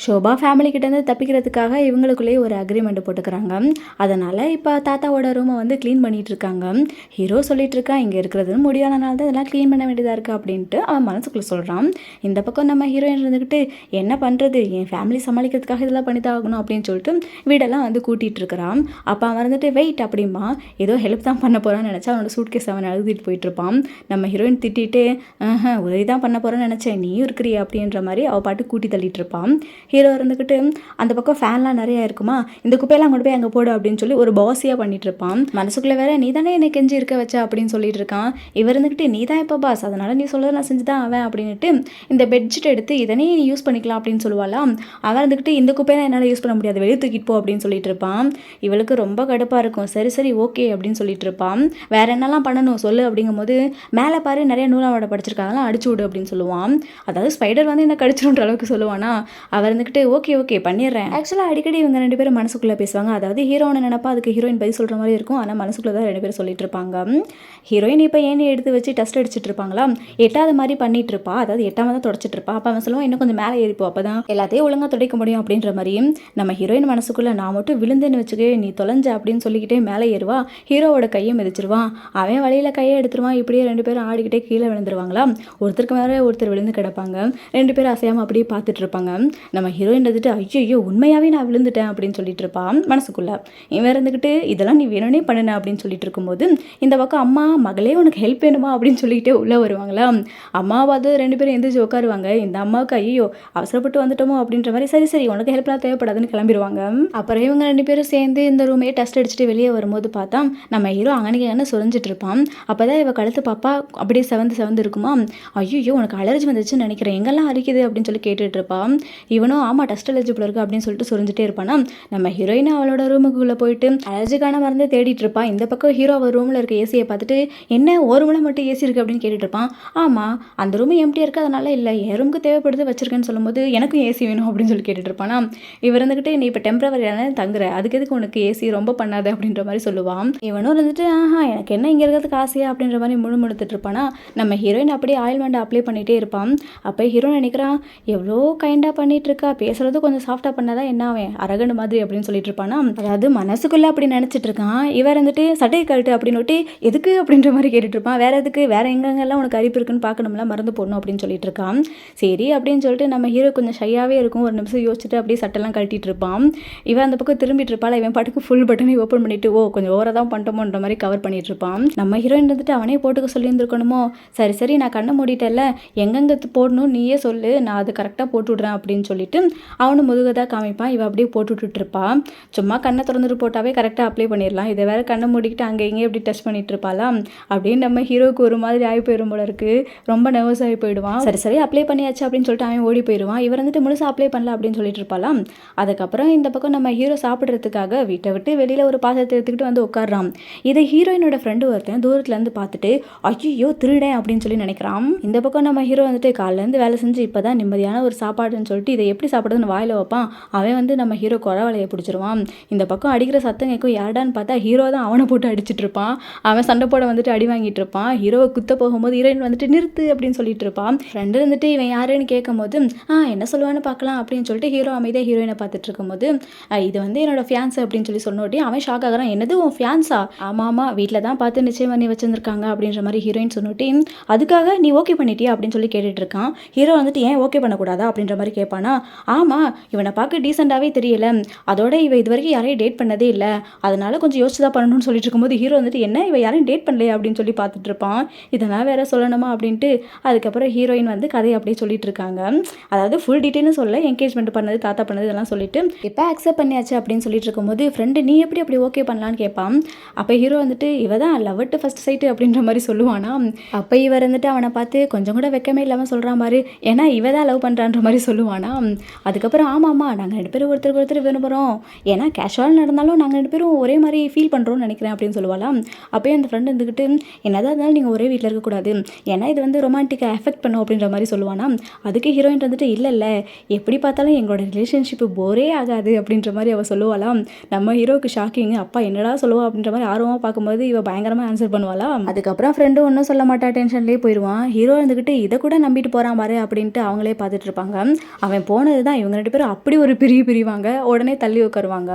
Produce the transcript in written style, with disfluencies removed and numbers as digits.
Shobha family கிட்டேருந்து தப்பிக்கிறதுக்காக இவங்களுக்குள்ளேயே ஒரு agreement போட்டுக்கிறாங்க. அதனால் இப்போ தாத்தாவோட ரூமை வந்து க்ளீன் பண்ணிகிட்டு இருக்காங்க. ஹீரோ சொல்லிட்டு இருக்கான், இங்கே இருக்கிறது முடியாதனால தான் இதெல்லாம் க்ளீன் பண்ண வேண்டியதாக இருக்குது அப்படின்ட்டு அவன் மனசுக்குள்ளே சொல்கிறான். இந்த பக்கம் நம்ம ஹீரோயின் இருந்துக்கிட்டு என்ன பண்ணுறது, என் ஃபேமிலி சமாளிக்கிறதுக்காக இதெல்லாம் பண்ணி தான் ஆகணும் அப்படின்னு சொல்லிட்டு வீடெல்லாம் வந்து கூட்டிகிட்டு இருக்கிறான். அப்போ அவன் வந்துட்டு வெயிட் அப்படிமா ஏதோ ஹெல்ப் தான் பண்ண போகிறான்னு நினச்சா அவனோட சூட்கேஸ் அவன் எழுதிட்டு போயிட்டுருப்பான். நம்ம ஹீரோயின் திட்டிட்டு உதவி தான் பண்ண போகிறேன்னு நினச்சேன், நீயும் இருக்கிறியா அப்படின்ற மாதிரி அவள் பாட்டு கூட்டி தள்ளிட்டு இருப்பான். ஹீரோ இருந்துக்கிட்டு அந்த பக்கம் ஃபேன்லாம் நிறையா இருக்குமா, இந்த குப்பையெல்லாம் கொண்டு போய் அங்கே போடு அப்படின்னு சொல்லி ஒரு பாஸியாக பண்ணிட்டு இருப்பான். மனசுக்குள்ளே வேற நீ தானே என்னை கெஞ்சி இருக்க வச்ச அப்படின்னு சொல்லிட்டு இருக்கான். இவர் இருந்துக்கிட்டு நீ தான் இப்போ பாஸ், அதனால் நீ சொல்கிறது நான் செஞ்சு தான் அவன் அப்படின்ட்டு இந்த பெட்ஷீட் எடுத்து இதனே நீ யூஸ் பண்ணிக்கலாம் அப்படின்னு சொல்லுவாளாம். அவன் இருந்துக்கிட்டு இந்த குப்பையெல்லாம் என்னால் யூஸ் பண்ண முடியாது, வெளியே தூக்கிட்டு போ அப்படின்னு சொல்லிட்டு இருப்பான். இவளுக்கு ரொம்ப கடுப்பாக இருக்கும். சரி சரி ஓகே அப்படின்னு சொல்லிட்டு இருப்பான். வேற என்னெல்லாம் பண்ணணும் சொல்லு அப்படிங்கும்போது மேலே பாரு நிறைய நூலாவோட படிச்சிருக்காங்கலாம், அடிச்சு விடு அப்படின்னு சொல்லுவான். அதாவது ஸ்பைடர் வந்து என்ன கடிச்சிடும்ன்ற அளவுக்கு சொல்லுவானா. அவர் இருந்துக்கிட்டு ஓகே ஓகே பண்ணிடுறேன். ஆக்சுவலாக அடிக்கடி இவங்க ரெண்டு பேரும் மனசுக்குள்ளே பேசுவாங்க. அதாவது ஹீரோனை நினைப்பா அதுக்கு ஹீரோயின் பதில் சொல்கிற மாதிரி இருக்கும். ஆனால் மனசுக்குள்ளே தான் ரெண்டு பேரும் சொல்லிட்டு இருப்பாங்க. ஹீரோயின் இப்போ ஏனி எடுத்து வச்சு டஸ்ட் அடிச்சிட்டு இருப்பாங்களா, எட்டாவது மாதிரி பண்ணிட்டு இருப்பா. அதாவது எட்டாவது தான் தொடச்சிட்டு இருப்பா. அப்போ அவன் சொல்லுவான் இன்னும் கொஞ்சம் மேலே ஏறிப்போ, அப்போ தான் எல்லாத்தையும் ஒழுங்காக துடைக்க முடியும் அப்படின்ற மாதிரியும். நம்ம ஹீரோயின் மனசுக்குள்ளே நான் மட்டும் விழுந்துன்னு வச்சுக்க நீ தொலைஞ்ச அப்படின்னு சொல்லிக்கிட்டே மேலே ஏறுவா. ஹீரோவோட கையை மிதிச்சிருவான். அவன் வழியில் கையை எடுத்துருவான். இப்படியே ரெண்டு பேரும் ஆடிக்கிட்டே கீழே விழுந்துருவாங்களா. ஒருத்தருக்கு மேலே ஒருத்தர் விழுந்து கிடப்பாங்க. ரெண்டு பேரும் அசையாமல் அப்படியே பார்த்துட்டு இருப்பாங்க. நம்ம ஹீரோயின் வந்துட்டு ஐயோ உண்மையாகவே நான் விழுந்துட்டேன் அப்படின்னு சொல்லிட்டு இருப்பான் மனசுக்குள்ளே. இவன் இருந்துக்கிட்டு இதெல்லாம் நீ வேணும்னே பண்ணுன அப்படின்னு சொல்லிட்டு இருக்கும்போது இந்த பக்கம் அம்மா மகளே உனக்கு ஹெல்ப் வேணுமா அப்படின்னு சொல்லிக்கிட்டே உள்ளே வருவாங்களா. அம்மாவாவது ரெண்டு பேரும் எந்திரிச்சு உட்காருவாங்க. இந்த அம்மாவுக்கு ஐயோ அவசரப்பட்டு வந்துட்டோமோ அப்படின்ற மாதிரி சரி சரி உனக்கு ஹெல்ப்லாம் தேவைப்படாதுன்னு கிளம்பிடுவாங்க. அப்புறம் இவங்க ரெண்டு பேரும் சேர்ந்து இந்த ரூமே டஸ்ட் அடிச்சுட்டு வெளியே வரும்போது பார்த்தா நம்ம ஹீரோ அங்கனே சுரஞ்சிட்டு இருப்பான். அப்போ தான் இவ கழுத்து பாப்பா அப்படியே செவந்து இருக்குமா. ஐயோ உனக்கு அலர்ஜி வந்துச்சுன்னு நினைக்கிறேன், எங்கெல்லாம் அரிக்குது அப்படின்னு சொல்லி கேட்டுட்டு இருப்பான். இவனும் ஆமாம் டஸ்ட் அலர்ஜி போல இருக்கு அப்படின்னு சொல்லிட்டு சுரிஞ்சிட்டே இருப்பானா. நம்ம ஹீரோயின் அவளோட ரூமுக்குள்ளே போயிட்டு அலர்ஜிக்கான மருந்து தேடிட்டு இருப்பான். இந்த பக்கம் ஹீரோ அவர் ரூமில் இருக்க ஏசியை பார்த்துட்டு என்ன ஒரு ரூமில் மட்டும் ஏசி இருக்குது அப்படின்னு கேட்டுட்டு இருப்பான். ஆமாம் அந்த ரூம் எம்டியாக இருக்குது, அதனால இல்லை என் ரூமுக்கு தேவைப்படுது வச்சிருக்கேன்னு சொல்லும்போது எனக்கும் ஏசி வேணும் அப்படின்னு சொல்லி கேட்டுட்டு இருப்பானா. இவர் இருந்துக்கிட்டு நீ இப்போ டெம்பரவரியான தங்குற, அதுக்கு எதுக்கு உனக்கு ஏசி ரொம்ப பண்ணாத அப்படின்ற மாதிரி சொல்லுவான். இவனும் இருந்துட்டு எனக்கு என்ன இங்கே இருக்கிறதுக்கு ஆசையா அப்படின்ற மாதிரி முழுமுழுத்துட்டு இருப்பானா. நம்ம ஹீரோயின் அப்படியே ஆயில்மெண்ட் அப்ளை பண்ணிகிட்டே இருப்பான். அப்போ ஹீரோ நினைக்கிறான் எவ்வளோ கைண்டாக பண்ணிட்டு இருக்கா, பேசுறது கொஞ்சம் சாஃப்டாக பண்ணாதான் என்ன அவன் அரகண்டு மாதிரி அப்படின்னு சொல்லிட்டு இருப்பானா. அதாவது மனசுக்குள்ளே அப்படி நினச்சிட்டு இருக்கான். இவர் வந்துட்டு சட்டை கழட்டு அப்படின்னு எதுக்கு அப்படின்ற மாதிரி கேட்டுட்டு இருப்பான். வேற எதுக்கு, வேற எங்கெங்கெல்லாம் உனக்கு அரிப்பு இருக்குன்னு பார்க்கணும்ல, மருந்து போடணும் அப்படின்னு சொல்லிட்டு இருக்கான். சரி அப்படின்னு சொல்லிட்டு நம்ம ஹீரோ கொஞ்சம் ஷையாகவே இருக்கும். ஒரு நிமிஷம் யோசிச்சுட்டு அப்படியே சட்டெல்லாம் கழட்டிட்டு இருப்பான். இவன் அந்த பக்கம் திரும்பிட்டு இருப்பாள். இவன் பாட்டுக்கு ஃபுல் பட்டனை ஓப்பன் பண்ணிட்டு கொஞ்சம் ஓவராக தான் பண்ணிட்டோமோன்ற மாதிரி கவர் பண்ணிட்டு இருப்பான். நம்ம ஹீரோயின் வந்துட்டு அவனே போட்டுக்க சொல்லியிருந்துருக்கணுமோ. சரி சரி நான் கண்ணை மூடிட்டேல்ல, எங்கெங்க போடணும் நீயே சொல்லு, நான் அது கரெக்டாக போட்டு விட்றேன் அப்படின்னு சொல்லிட்டு அவனு முதுகதாக காமிப்பான். இவன் அப்படியே போட்டு விட்டுட்டு இருப்பான். சும்மா கண்ணை திறந்துட்டு போட்டாவே கரெக்டாக அப்ளை பண்ணிடலாம். இதை வேற கண்ணை மூடிக்கிட்டு அங்கே இங்கே எப்படி டச் பண்ணிட்டு இருப்பாளாம். அப்படின்னு நம்ம ஹீரோக்கு ஒரு மாதிரி ஆகி போயிடும் போல இருக்கு. ரொம்ப நர்வஸ் ஆகி போயிடுவான். சரி சரி அப்ளை பண்ணியாச்சு அப்படின்னு சொல்லிட்டு அவன் ஓடி போயிடுவான். இவர் வந்துட்டு முழுசாக அப்ளை பண்ணல அப்படின்னு சொல்லிட்டு இருப்பாளாம். அதுக்கப்புறம் இந்த பக்கம் நம்ம ஹீரோ சாப்பிட்றதுக்காக வீட்டை விட்டு வெளியில் ஒரு பாத்திரத்தை எடுத்துக்கிட்டு வந்து உட்காடுறான். இதை ஹீரோயினோட ஃப்ரெண்டு ஒருத்தன் தூரத்துலேருந்து பார்த்துட்டு ஐயோ திருடேன் அப்படின்னு சொல்லி நினைக்கிறான். இந்த பக்கம் நம்ம ஹீரோ வந்துட்டு காலையிலேருந்து வேலை செஞ்சு இப்போ தான் நிம்மதியான ஒரு சாப்பாடுன்னு சொல்லிட்டு இதை எப்படி சாப்பிட்றதுன்னு வாயில் வைப்பான். அவன் வந்து நம்ம ஹீரோ குறவலையை பிடிச்சிருவான். இந்த பக்கம் அடிக்கிற சத்தம் கேட்கும். யாருடான்னு பார்த்தா ஹீரோ தான் அவனை போட்டு அடிச்சிட்டு இருப்பான். அவன் சண்டை போட வந்துட்டு அடி வாங்கிட்டு இருப்பான். ஹீரோவை குத்த போகும்போது ஹீரோயின் வந்துட்டு நிறுத்து அப்படின்னு சொல்லிட்டு இருப்பான். ஃப்ரெண்டு வந்துட்டு இவன் யாருன்னு கேட்கும்போது என்ன சொல்லுவான்னு பார்க்கலாம் அப்படின்னு சொல்லிட்டு ஹீரோ அமைதியாக ஹீரோயினை பார்த்துட்டு இருக்கும்போது இது வந்து என்னோட ஃபியான்ஸ் அப்படின்னு சொல்லி சொன்னோட்டி அவன் ஷாக் ஆகிறான். என்னது உன் ஃபியான்ஸா? ஆமாம் வீட்டில் தான் பார்த்து நிச்சயம் பண்ணி வச்சிருந்துருக்காங்க அப்படின்ற மாதிரி ஹீரோயின் சொன்னோட்டி அதுக்காக நீ ஓகே பண்ணிட்டியா அப்படின்னு சொல்லி கேட்டுட்டு இருக்கான். ஹீரோ வந்துட்டு ஏன் ஓகே பண்ணக்கூடாதா அப்படின்ற மாதிரி கேட்பானா. ஆமாம் இவனை பார்க்க டீசெண்டாகவே தெரியல, அதோட இவ இது வரைக்கும் யாரையும் டேட் பண்ணதே இல்லை, அதனால கொஞ்சம் யோசிச்சு தான் பண்ணணும்னு சொல்லிட்டு இருக்கும்போது ஹீரோ வந்துட்டு என்ன இவ யாரையும் டேட் பண்ணலையே அப்படின்னு சொல்லி பார்த்துட்டு இருப்பான். இதெல்லாம் வேற சொல்லணுமா அப்படின்ட்டு அதுக்கப்புறம் ஹீரோயின் வந்து கதையை அப்படியே சொல்லிட்டு இருக்காங்க. அதாவது ஃபுல் டீட்டெயிலும் சொல்ல, என்கேஜ்மெண்ட் பண்ணது தாத்தா பண்ணது இதெல்லாம் சொல்லிட்டு இப்போ அக்செப்ட் பண்ணியாச்சு அப்படின்னு சொல்லிட்டு இருக்கும்போது ஃப்ரெண்டு நீ எப்படி அப்படி ஓகே பண்ணலான்னு கேட்பான். அப்போ ஹீரோ வந்துட்டு இவ தான் லவ் அட் ஃபர்ஸ்ட் சைட்டு அப்படின்ற மாதிரி சொல்லுவானா. அப்போ இவர் வந்துட்டு அவனை பார்த்து கொஞ்சம் கூட வெக்கமே இல்லாமல் சொல்கிற மாதிரி ஏன்னா இவ தான் லவ் பண்ணுறான்ற மாதிரி சொல்லுவானா. அதுக்கப்புறம் ஆமாம்மா நாங்கள் ரெண்டு பேரும் ஒருத்தருக்கு ஒருத்தர் விரும்புகிறோம், ஏன்னா கேஷுவல் நடந்தாலும் நாங்கள் ரெண்டு பேரும் ஒரே மாதிரி ஃபீல் பண்ணுறோம்னு நினைக்கிறேன் அப்படின்னு சொல்லுவாளாம். அப்போயே அந்த ஃப்ரெண்ட் இருந்துக்கிட்டு என்னதான் இருந்தாலும் நீங்கள் ஒரே வீட்டில் இருக்கக்கூடாது, ஏன்னா இது வந்து ரொமான்டிக்காக எஃபெக்ட் பண்ணும் அப்படின்ற மாதிரி சொல்லுவானா. அதுக்கு ஹீரோயின் வந்துட்டு இல்லை எப்படி பார்த்தாலும் எங்களோட ரிலேஷன்ஷிப்பு போரே ஆகாது அப்படின்ற மாதிரி அவள் சொல்லுவாளாம். நம்ம ஹீரோக்கு ஷாக்கிங், அப்பா என்னடா சொல்லுவா அப்படின்ற மாதிரி ஆர்வமாக பார்க்கும்போது இவள் பயங்கரமாக ஆன்சர் பண்ணுவாளாம். அதுக்கப்புறம் ஃப்ரெண்டு ஒன்றும் சொல்ல மாட்டா, டென்ஷன்லேயே போயிடுவான். ஹீரோ இருந்துக்கிட்டு இதை கூட நம்பிட்டு போகிறான் பாரு அப்படின்ட்டு அவங்களே பார்த்துட்டு இருப்பாங்க. அவன் போன சொன்னது தான் இவங்க 2 பேரும் அப்படி ஒரு பிரிவாங்க. உடனே தள்ளி உட்காருவாங்க.